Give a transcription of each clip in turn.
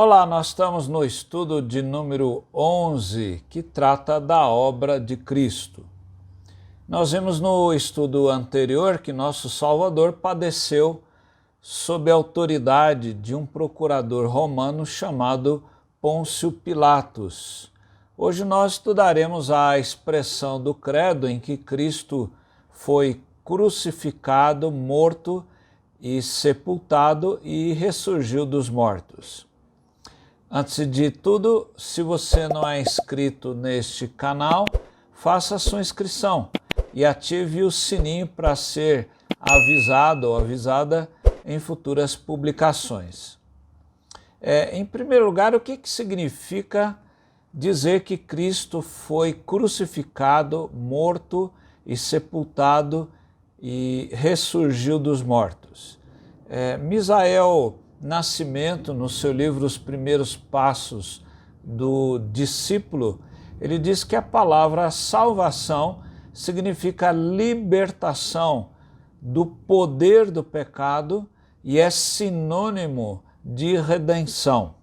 Olá, nós estamos no estudo de número 11, que trata da obra de Cristo. Nós vimos no estudo anterior que nosso Salvador padeceu sob a autoridade de um procurador romano chamado Pôncio Pilatos. Hoje nós estudaremos a expressão do credo em que Cristo foi crucificado, morto e sepultado e ressurgiu dos mortos. Antes de tudo, se você não é inscrito neste canal, faça a sua inscrição e ative o sininho para ser avisado ou avisada em futuras publicações. Em primeiro lugar, o que significa dizer que Cristo foi crucificado, morto e sepultado e ressurgiu dos mortos? Misael Nascimento, no seu livro Os Primeiros Passos do Discípulo, ele diz que a palavra salvação significa libertação do poder do pecado e é sinônimo de redenção.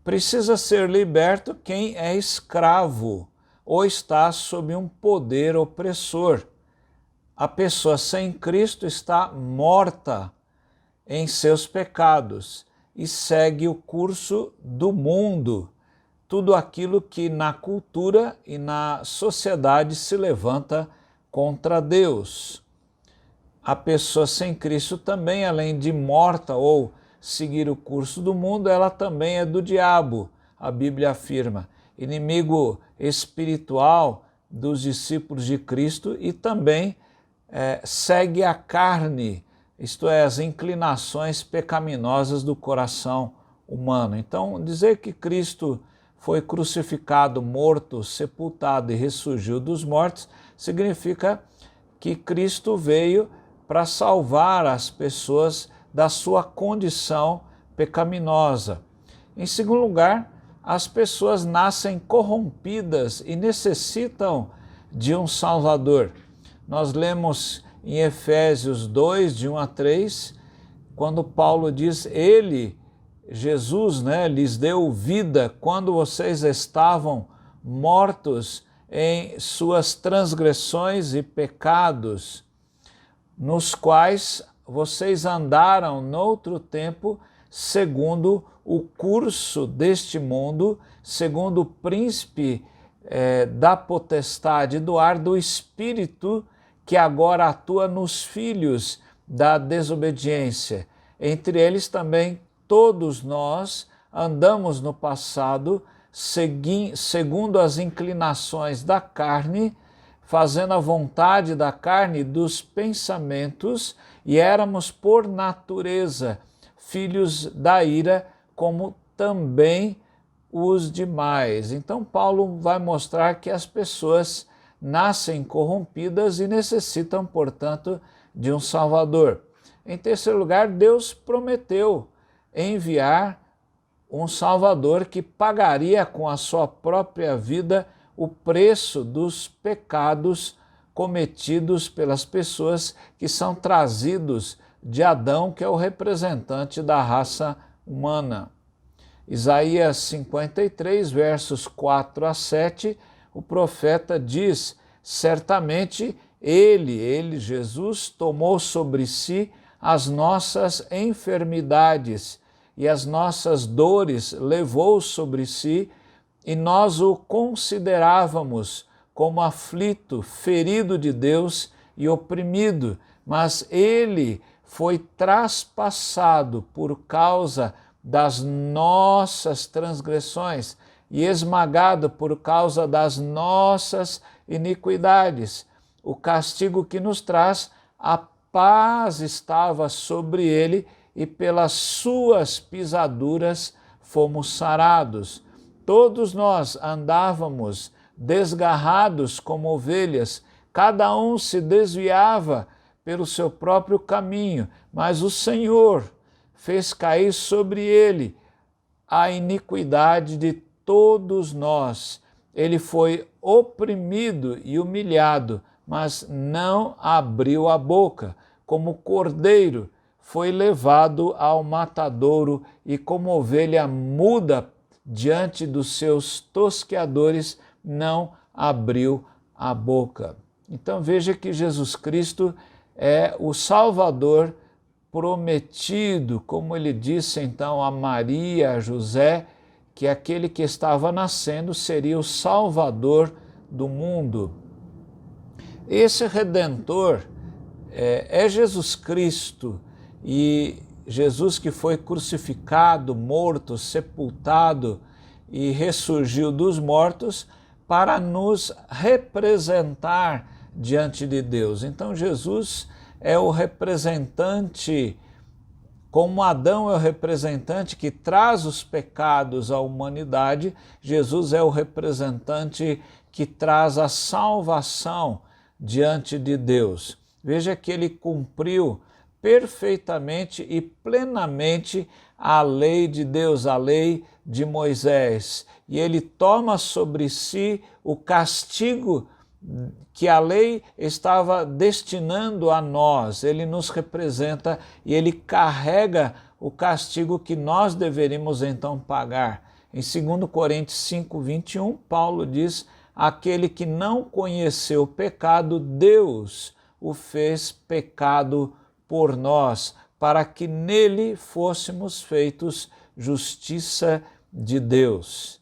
Precisa ser liberto quem é escravo ou está sob um poder opressor. A pessoa sem Cristo está morta em seus pecados e segue o curso do mundo, tudo aquilo que na cultura e na sociedade se levanta contra Deus. A pessoa sem Cristo também, além de morta ou seguir o curso do mundo, ela também é do diabo, a Bíblia afirma, inimigo espiritual dos discípulos de Cristo e também segue a carne, isto é, as inclinações pecaminosas do coração humano. Então, dizer que Cristo foi crucificado, morto, sepultado e ressurgiu dos mortos, significa que Cristo veio para salvar as pessoas da sua condição pecaminosa. Em segundo lugar, as pessoas nascem corrompidas e necessitam de um Salvador. Nós lemos em Efésios 2, de 1 a 3, quando Paulo diz, ele, Jesus, lhes deu vida quando vocês estavam mortos em suas transgressões e pecados, nos quais vocês andaram noutro tempo, segundo o curso deste mundo, segundo o príncipe da potestade do ar, do espírito que agora atua nos filhos da desobediência. Entre eles também todos nós andamos no passado segundo as inclinações da carne, fazendo a vontade da carne e dos pensamentos, e éramos por natureza filhos da ira, como também os demais. Então Paulo vai mostrar que as pessoas nascem corrompidas e necessitam, portanto, de um Salvador. Em terceiro lugar, Deus prometeu enviar um Salvador que pagaria com a sua própria vida o preço dos pecados cometidos pelas pessoas que são trazidos de Adão, que é o representante da raça humana. Isaías 53, versos 4 a 7, o profeta diz, certamente ele, Jesus, tomou sobre si as nossas enfermidades e as nossas dores levou sobre si, e nós o considerávamos como aflito, ferido de Deus e oprimido, mas ele foi traspassado por causa das nossas transgressões e esmagado por causa das nossas iniquidades. O castigo que nos traz a paz estava sobre ele e pelas suas pisaduras fomos sarados. Todos nós andávamos desgarrados como ovelhas, cada um se desviava pelo seu próprio caminho, mas o Senhor fez cair sobre ele a iniquidade de todos nós. Ele foi oprimido e humilhado, mas não abriu a boca. Como cordeiro foi levado ao matadouro e, como ovelha muda diante dos seus tosqueadores, não abriu a boca. Então veja que Jesus Cristo é o Salvador prometido, como ele disse então a Maria, a José, que aquele que estava nascendo seria o Salvador do mundo. Esse Redentor é Jesus Cristo, e Jesus que foi crucificado, morto, sepultado e ressurgiu dos mortos para nos representar diante de Deus. Então Jesus é o representante, como Adão é o representante que traz os pecados à humanidade, Jesus é o representante que traz a salvação diante de Deus. Veja que ele cumpriu perfeitamente e plenamente a lei de Deus, a lei de Moisés. E ele toma sobre si o castigo que a lei estava destinando a nós. Ele nos representa e ele carrega o castigo que nós deveríamos então pagar. Em 2 Coríntios 5, 21, Paulo diz: aquele que não conheceu o pecado, Deus o fez pecado por nós, para que nele fôssemos feitos justiça de Deus.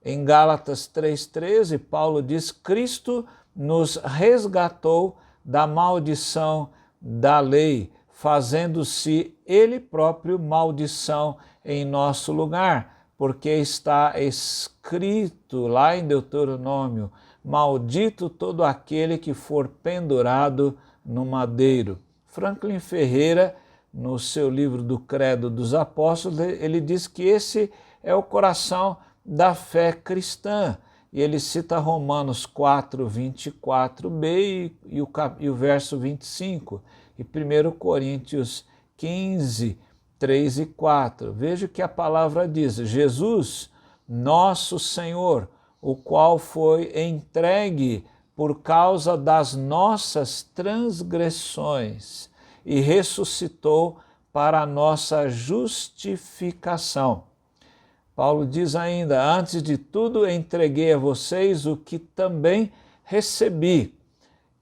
Em Gálatas 3,13, Paulo diz: Cristo nos resgatou da maldição da lei, fazendo-se ele próprio maldição em nosso lugar, porque está escrito lá em Deuteronômio: maldito todo aquele que for pendurado no madeiro. Franklin Ferreira, no seu livro do Credo dos Apóstolos, ele diz que esse é o coração da fé cristã. E ele cita Romanos 4, 24b e o verso 25, e 1 Coríntios 15, 3 e 4. Veja o que a palavra diz: Jesus, nosso Senhor, o qual foi entregue por causa das nossas transgressões e ressuscitou para a nossa justificação. Paulo diz ainda: antes de tudo entreguei a vocês o que também recebi,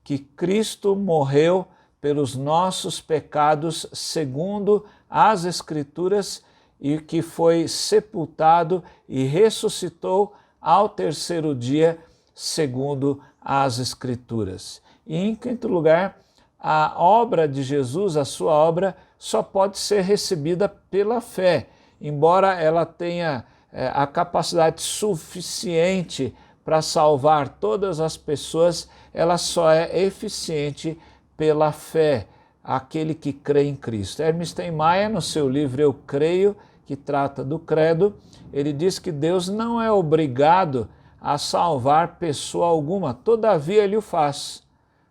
que Cristo morreu pelos nossos pecados segundo as Escrituras, e que foi sepultado e ressuscitou ao terceiro dia segundo as Escrituras. E em quinto lugar, a obra de Jesus, a sua obra, só pode ser recebida pela fé. Embora ela tenha a capacidade suficiente para salvar todas as pessoas, ela só é eficiente pela fé, aquele que crê em Cristo. Hermes Steinmeier, no seu livro Eu Creio, que trata do credo, ele diz que Deus não é obrigado a salvar pessoa alguma, todavia ele o faz.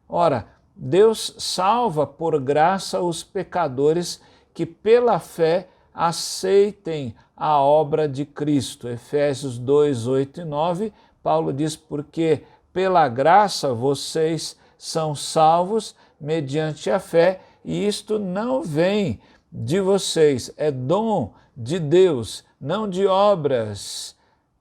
Ora, Deus salva por graça os pecadores que pela fé aceitem a obra de Cristo. Efésios 2, 8 e 9, Paulo diz: porque pela graça vocês são salvos mediante a fé, e isto não vem de vocês, é dom de Deus, não de obras,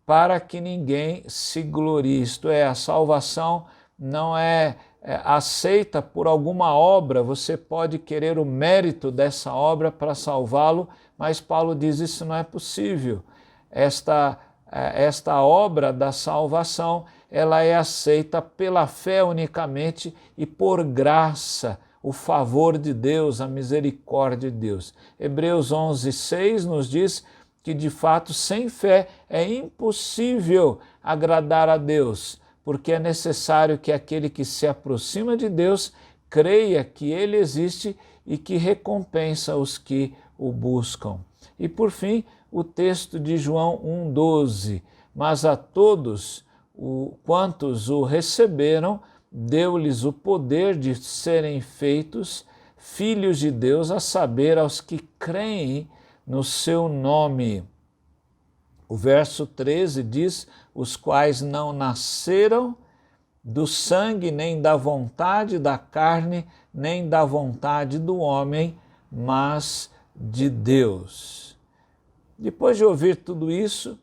para que ninguém se glorie. Isto é, a salvação não é aceita por alguma obra. Você pode querer o mérito dessa obra para salvá-lo, mas Paulo diz: isso não é possível. Esta obra da salvação, ela é aceita pela fé unicamente e por graça, o favor de Deus, a misericórdia de Deus. Hebreus 11, 6 nos diz que, de fato, sem fé é impossível agradar a Deus, porque é necessário que aquele que se aproxima de Deus creia que Ele existe e que recompensa os que o buscam. E, por fim, o texto de João 1,12: mas a todos quantos o receberam, deu-lhes o poder de serem feitos filhos de Deus, a saber, aos que creem no seu nome. O verso 13 diz: os quais não nasceram do sangue, nem da vontade da carne, nem da vontade do homem, mas de Deus. Depois de ouvir tudo isso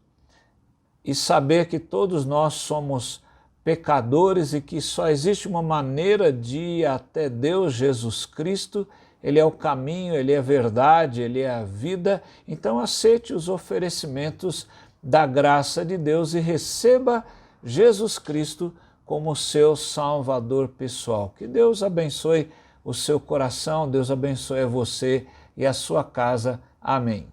e saber que todos nós somos pecadores e que só existe uma maneira de ir até Deus, Jesus Cristo, Ele é o caminho, Ele é a verdade, Ele é a vida, então aceite os oferecimentos da graça de Deus e receba Jesus Cristo como seu Salvador pessoal. Que Deus abençoe o seu coração, Deus abençoe você e a sua casa. Amém.